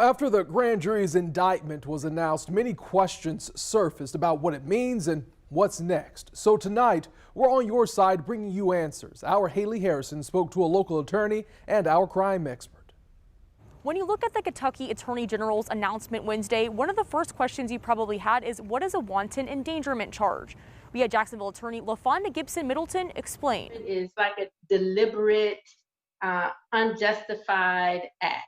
After the grand jury's indictment was announced, many questions surfaced about what it means and what's next. So tonight, we're on your side bringing you answers. Our Haley Harrison spoke to a local attorney and our crime expert. When you look at the Kentucky Attorney General's announcement Wednesday, one of the first questions you probably had is, what is a wanton endangerment charge? We had Jacksonville attorney LaFonda Gibson Middleton explain. It is like a deliberate, unjustified act.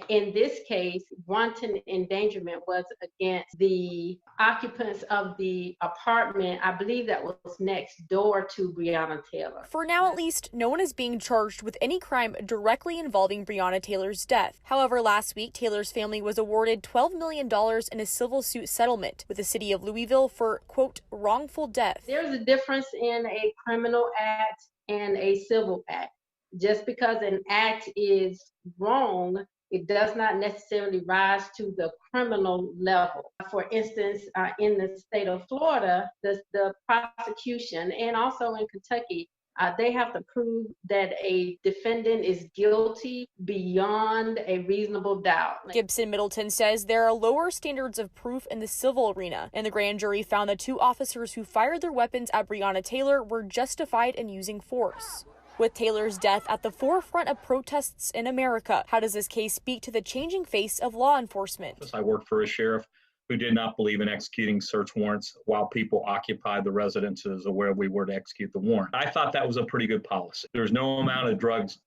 In this case, wanton endangerment was against the occupants of the apartment, I believe that was next door to Breonna Taylor. For now, at least, no one is being charged with any crime directly involving Breonna Taylor's death. However, last week, Taylor's family was awarded $12 million in a civil suit settlement with the city of Louisville for, quote, wrongful death. There's a difference in a criminal act and a civil act. Just because an act is wrong, it does not necessarily rise to the criminal level. For instance, in the state of Florida, the prosecution and also in Kentucky, they have to prove that a defendant is guilty beyond a reasonable doubt. Gibson Middleton says there are lower standards of proof in the civil arena, and the grand jury found the two officers who fired their weapons at Breonna Taylor were justified in using force. With Taylor's death at the forefront of protests in America, how does this case speak to the changing face of law enforcement? I worked for a sheriff who did not believe in executing search warrants while people occupied the residences of where we were to execute the warrant. I thought that was a pretty good policy. There's no amount of drugs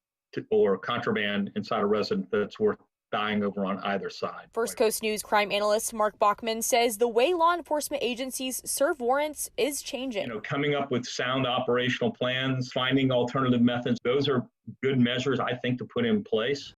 or contraband inside a residence that's worth dying over on either side. First Coast News crime analyst Mark Bachman says the way law enforcement agencies serve warrants is changing. Coming up with sound operational plans, finding alternative methods, those are good measures, I think, to put in place.